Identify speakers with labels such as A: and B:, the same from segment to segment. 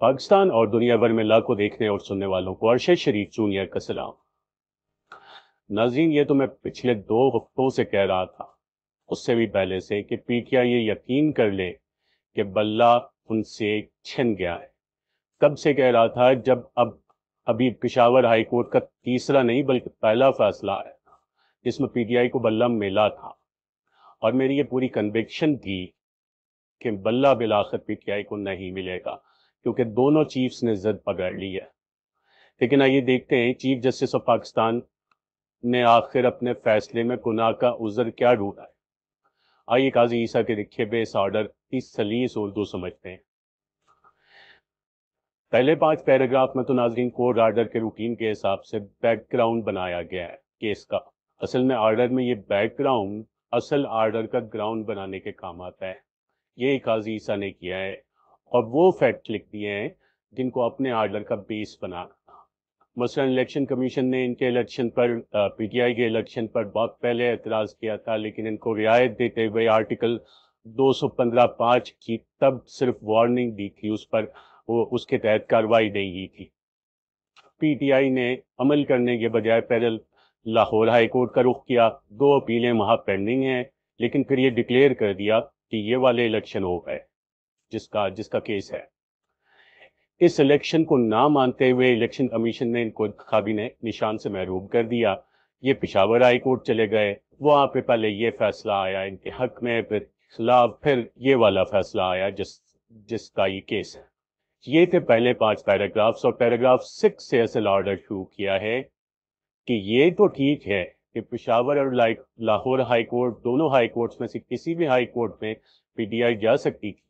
A: پاکستان اور دنیا بھر میں لاکھوں دیکھنے اور سننے والوں کو ارشد شریف جونیئر کا سلام۔ ناظرین، یہ تو میں پچھلے 2 ہفتوں سے کہہ رہا تھا، اس سے بھی پہلے سے، کہ پی ٹی آئی یہ یقین کر لے کہ بلہ ان سے چھن گیا ہے۔ کب سے کہہ رہا تھا؟ جب ابھی پشاور ہائی کورٹ کا تیسرا نہیں بلکہ پہلا فیصلہ ہے جس میں پی ٹی آئی کو بلہ ملا تھا، اور میری یہ پوری کنوکشن تھی کہ بلہ بالآخر پی ٹی آئی کو نہیں ملے گا، کیونکہ دونوں چیفز نے ضد پکڑ لی ہے۔ لیکن آئیے دیکھتے ہیں چیف جسٹس آف پاکستان نے آخر اپنے فیصلے میں گناہ کا عذر کیا ڈھونڈا ہے۔ آئیے قاضی عیسیٰ کے لکھے ہوئے اس آرڈر کی سلیس اردو سمجھتے ہیں۔ پہلے 5 پیراگراف میں تو ناظرین کورٹ آرڈر کے روٹین کے حساب سے بیک گراؤنڈ بنایا گیا ہے کیس کا۔ اصل میں آرڈر میں یہ بیک گراؤنڈ اصل آرڈر کا گراؤنڈ بنانے کے کام آتا ہے۔ یہ قاضی عیسیٰ نے کیا ہے، اور وہ فیکٹ لکھ دیے ہیں جن کو اپنے آرڈر کا بیس بنانا۔ مثلا الیکشن کمیشن نے ان کے election per, P T I کے الیکشن پر بہت پہلے اعتراض کیا تھا، لیکن ان کو رعایت دیتے ہوئے آرٹیکل 215(5) کی تب صرف وارننگ دی تھی، اس پر وہ اس کے تحت کارروائی نہیں کی تھی۔ پی ٹی آئی نے عمل کرنے کے بجائے پہلے لاہور ہائی کورٹ کا رخ کیا، 2 اپیلیں وہاں پینڈنگ ہیں، لیکن پھر یہ ڈکلیئر کر دیا کہ یہ والے الیکشن ہو گئے جس کا کیس ہے۔ اس الیکشن کو نہ مانتے ہوئے الیکشن کمیشن نے ان کو انتخابی نشان سے محروم کر دیا۔ یہ پشاور ہائی کورٹ چلے گئے، وہاں پہ پہلے یہ فیصلہ آیا ان کے حق میں، پھر خلاف، پھر یہ والا فیصلہ آیا جس کا یہ کیس ہے۔ یہ تھے پہلے 5 پیراگرافز، اور پیراگراف 6 سے اصل آرڈر شروع کیا ہے کہ یہ تو ٹھیک ہے کہ پشاور اور لاہور ہائی کورٹ، دونوں ہائی کورٹس میں سے کسی بھی ہائی کورٹ میں پی ٹی آئی جا سکتی تھی،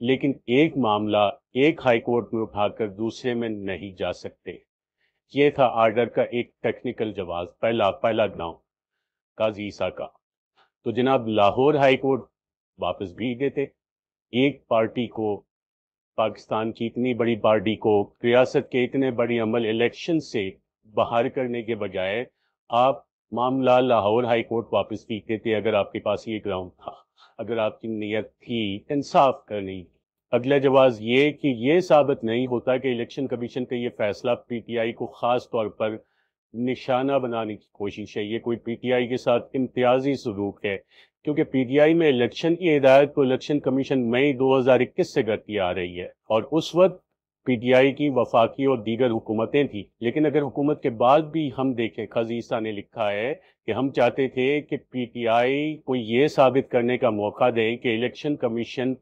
A: لیکن ایک معاملہ ایک ہائی کورٹ میں اٹھا کر دوسرے میں نہیں جا سکتے۔ یہ تھا آرڈر کا ایک ٹیکنیکل جواز، پہلا گراؤنڈ قاضی عیسیٰ کا۔ تو جناب لاہور ہائی کورٹ واپس بھیج دیتے ایک پارٹی کو، پاکستان کی اتنی بڑی پارٹی کو، ریاست کے اتنے بڑی عمل الیکشن سے باہر کرنے کے بجائے آپ معاملہ لاہور ہائی کورٹ واپس بھیج دیتے اگر آپ کے پاس یہ گراؤنڈ تھا، اگر آپ کی نیت تھی انصاف کرنی۔ اگلا جواز یہ کہ یہ ثابت نہیں ہوتا کہ الیکشن کمیشن کا یہ فیصلہ پی ٹی آئی کو خاص طور پر نشانہ بنانے کی کوشش ہے، یہ کوئی پی ٹی آئی کے ساتھ امتیازی سلوک ہے، کیونکہ پی ٹی آئی میں الیکشن کی ہدایت کو الیکشن کمیشن مئی 2021 سے کرتی آ رہی ہے، اور اس وقت پی ٹی آئی کی وفاقی اور دیگر حکومتیں تھیں۔ لیکن اگر حکومت کے بعد بھی ہم دیکھیں، قاضی عیسیٰ نے لکھا ہے کہ ہم چاہتے تھے کہ پی ٹی آئی کو یہ ثابت کرنے کا موقع دیں کہ الیکشن کمیشن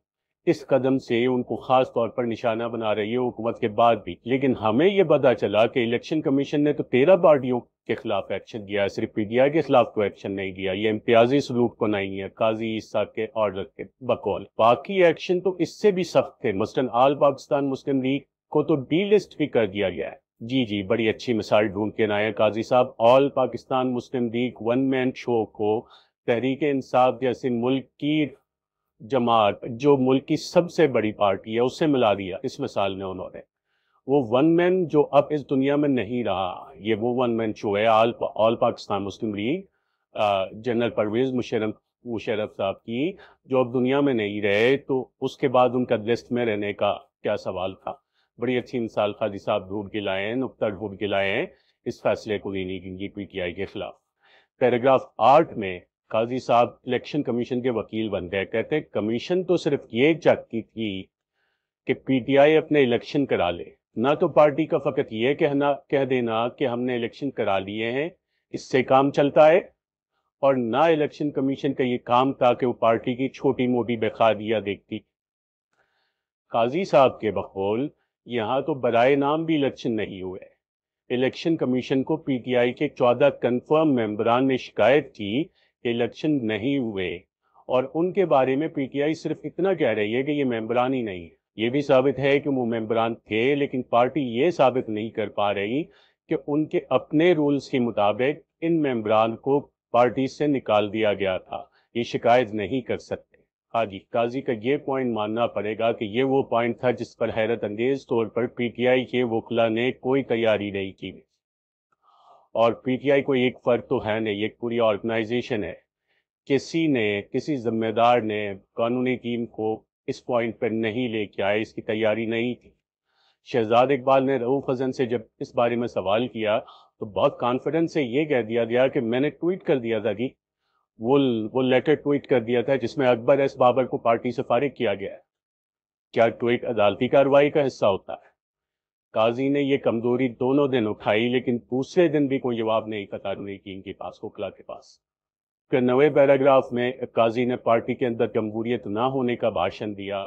A: اس قدم سے ان کو خاص طور پر نشانہ بنا رہی ہے حکومت کے بعد بھی، لیکن ہمیں یہ پتہ چلا کہ الیکشن کمیشن نے تو 13 پارٹیوں کے خلاف ایکشن دیا ہے، صرف پی ٹی آئی کے خلاف کوئی ایکشن نہیں دیا۔ یہ امتیازی سلوک کو نہیں ہے قاضی عیسیٰ کے آرڈر کے بقول۔ باقی ایکشن تو اس سے بھی سخت تھے، مثلاً آل پاکستان مسلم لیگ کو تو ڈی لسٹ بھی کر دیا گیا ہے۔ جی بڑی اچھی مثال ڈھونڈ کے لائے ہیں قاضی صاحب، آل پاکستان مسلم لیگ 1 مین شو کو تحریک انصاف جیسے ملک کی جماعت، جو ملک کی سب سے بڑی پارٹی ہے، اس سے ملا دیا اس مثال میں انہوں نے۔ وہ 1 مین جو اب اس دنیا میں نہیں رہا، یہ وہ 1 مین شو ہے آل پاکستان مسلم لیگ جنرل پرویز مشرف صاحب کی، جو اب دنیا میں نہیں رہے، تو اس کے بعد ان کا لسٹ میں رہنے کا کیا سوال تھا۔ بڑی اچھی مثال قاضی صاحب ڈھونڈ کے لائے ہیں، نقطہ ڈھونڈ کے لائے ہیں اس فیصلے کو لینے کی پی ٹی آئی کے خلاف۔ پیراگراف 8 میں قاضی صاحب الیکشن کمیشن کے وکیل بن گئے، کہتے ہیں کمیشن تو صرف یہ چاہتی تھی کہ پی ٹی آئی اپنے الیکشن کرا لے، نہ تو پارٹی کا فقط یہ کہہ دینا کہ ہم نے الیکشن کرا لیے ہیں، اس سے کام چلتا ہے، اور نہ الیکشن کمیشن کا یہ کام تھا کہ وہ پارٹی کی چھوٹی موٹی بخادیاں دیکھتی۔ قاضی صاحب کے بقول یہاں تو برائے نام بھی الیکشن نہیں ہوئے۔ الیکشن کمیشن کو پی ٹی آئی کے 14 کنفرم ممبران نے شکایت کی کہ الیکشن نہیں ہوئے، اور ان کے بارے میں پی ٹی آئی صرف اتنا کہہ رہی ہے کہ یہ ممبران ہی نہیں ہے۔ یہ بھی ثابت ہے کہ وہ ممبران تھے، لیکن پارٹی یہ ثابت نہیں کر پا رہی کہ ان کے اپنے رولز کے مطابق ان ممبران کو پارٹی سے نکال دیا گیا تھا، یہ شکایت نہیں کر سکتے۔ ہاں جی، قاضی کا یہ پوائنٹ ماننا پڑے گا کہ یہ وہ پوائنٹ تھا جس پر حیرت انگیز طور پر پی ٹی آئی کے وکلا نے کوئی تیاری نہیں کی، اور پی ٹی آئی کو ایک فرد تو ہے نہیں، ایک پوری آرگنائزیشن ہے۔ کسی ذمہ دار نے قانونی ٹیم کو اس پوائنٹ پر نہیں لے کے آئے، اس کی تیاری نہیں تھی۔ شہزاد اقبال نے رؤوف حسن سے جب اس بارے میں سوال کیا تو بہت کانفیڈنس سے یہ کہہ دیا گیا کہ میں نے ٹویٹ کر دیا تھا کہ وہ لیٹر ٹویٹ کر دیا تھا جس میں اکبر ایس بابر کو پارٹی سے فارغ کیا گیا ہے۔ کیا ٹویٹ عدالتی کارروائی کا حصہ ہوتا ہے؟ قاضی نے یہ کمزوری دونوں دن اٹھائی لیکن دوسرے دن بھی کوئی جواب نہیں قطار نہیں کی ان کے پاس، وکلا کے پاس۔ پھر 9ویں پیراگراف میں قاضی نے پارٹی کے اندر جمہوریت نہ ہونے کا بھاشن دیا۔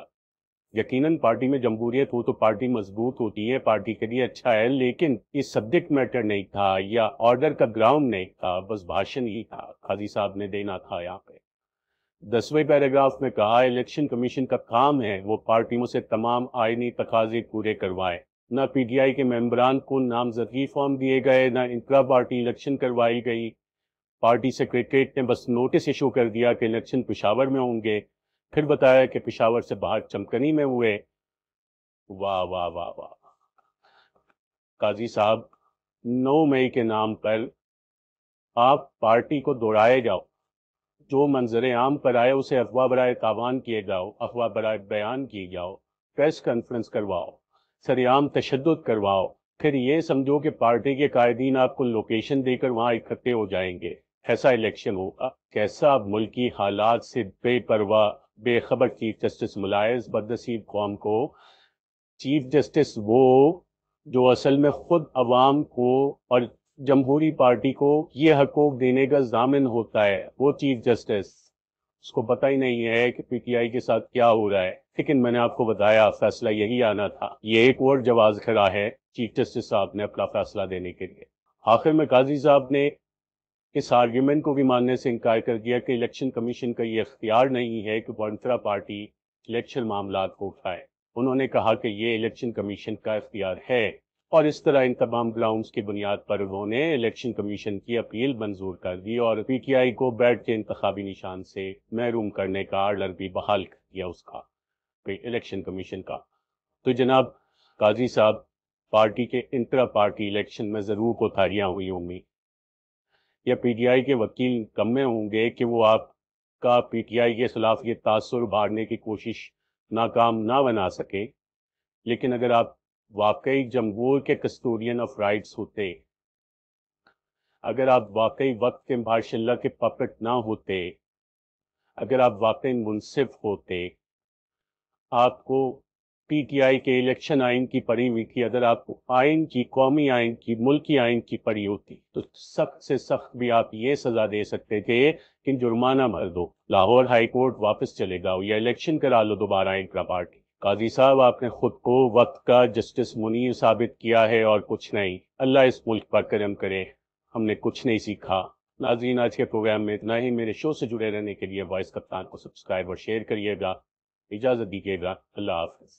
A: یقیناً پارٹی میں جمہوریت ہو تو پارٹی مضبوط ہوتی ہے، پارٹی کے لیے اچھا ہے، لیکن یہ سبجیکٹ میٹر نہیں تھا یا آرڈر کا گراؤنڈ نہیں تھا، بس بھاشن ہی تھا قاضی صاحب نے دینا تھا یہاں پہ۔ 10ویں پیراگراف میں کہا الیکشن کمیشن کا کام ہے وہ پارٹیوں سے تمام آئینی تقاضے پورے کروائے۔ نہ پی ٹی آئی کے ممبران کو نامزدگی فارم دیے گئے، نہ انٹرا پارٹی الیکشن کروائی گئی۔ پارٹی سیکریٹریٹ نے بس نوٹس ایشو کر دیا کہ الیکشن پشاور میں ہوں گے، پھر بتایا کہ پشاور سے باہر چمکنی میں ہوئے۔ واہ واہ واہ واہ! قاضی صاحب 9 مئی کے نام پر آپ پارٹی کو دوڑائے جاؤ، جو منظر عام پر آئے اسے افواہ برائے تاوان کیے جاؤ، افواہ برائے بیان کی جاؤ، پریس کانفرنس کرواؤ، سرعام تشدد کرواؤ، پھر یہ سمجھو کہ پارٹی کے قائدین آپ کو لوکیشن دے کر وہاں اکٹھے ہو جائیں گے۔ ایسا الیکشن ہوگا؟ کیسا ملکی حالات سے بے پرواہ بے خبر چیف جسٹس ملاحظ بدنصیب قوم کو، چیف جسٹس وہ جو اصل میں خود عوام کو اور جمہوری پارٹی کو یہ حقوق دینے کا ضامن ہوتا ہے، وہ چیف جسٹس اس کو پتہ ہی نہیں ہے کہ پی ٹی آئی کے ساتھ کیا ہو رہا ہے۔ لیکن میں نے آپ کو بتایا فیصلہ یہی آنا تھا، یہ ایک اور جواز کھڑا ہے چیف جسٹس صاحب نے اپنا فیصلہ دینے کے لیے۔ آخر میں قاضی صاحب نے اس آرگیومنٹ کو بھی ماننے سے انکار کر دیا کہ الیکشن کمیشن کا یہ اختیار نہیں ہے کہ وہ انترا پارٹی الیکشن معاملات کو اٹھائے۔ انہوں نے کہا کہ یہ الیکشن کمیشن کا اختیار ہے، اور اس طرح ان تمام گراؤنڈز کی بنیاد پر انہوں نے الیکشن کمیشن کی اپیل منظور کر دی اور پی ٹی آئی کو بیٹھ کے انتخابی نشان سے محروم کرنے کا آرڈر بھی بحال کر دیا اس کا الیکشن کمیشن کا۔ تو جناب قاضی صاحب پارٹی کے انترا پارٹی الیکشن میں ضرور کوتاہیاں ہوئی ہوں گی، یا پی ٹی آئی کے وکیل کم میں ہوں گے کہ وہ آپ کا پی ٹی آئی کے خلاف یہ تاثر ابھارنے کی کوشش ناکام نہ بنا سکے، لیکن اگر آپ واقعی جمہور کے کسٹوڈین آف رائٹس ہوتے، اگر آپ واقعی وقت کے ماشاءاللہ کے پپٹ نہ ہوتے، اگر آپ واقعی منصف ہوتے، آپ کو پی ٹی آئی کے الیکشن آئین کی پڑھی ہوئی تھی، اگر آپ کو آئین کی، قومی آئین کی، ملکی آئین کی پڑھی ہوتی تو سخت سے سخت بھی آپ یہ سزا دے سکتے تھے کہ جرمانہ مر دو، لاہور ہائی کورٹ واپس چلے گا یا الیکشن کرا لو دوبارہ انٹرا پارٹی۔ قاضی صاحب آپ نے خود کو وقت کا جسٹس منیر ثابت کیا ہے اور کچھ نہیں۔ اللہ اس ملک پر کرم کرے، ہم نے کچھ نہیں سیکھا۔ ناظرین آج کے پروگرام میں اتنا ہی۔ میرے شو سے جڑے رہنے کے لیے وائس کپتان کو سبسکرائب اور شیئر کریے گا۔ اجازت دیجیے گا، اللہ حافظ۔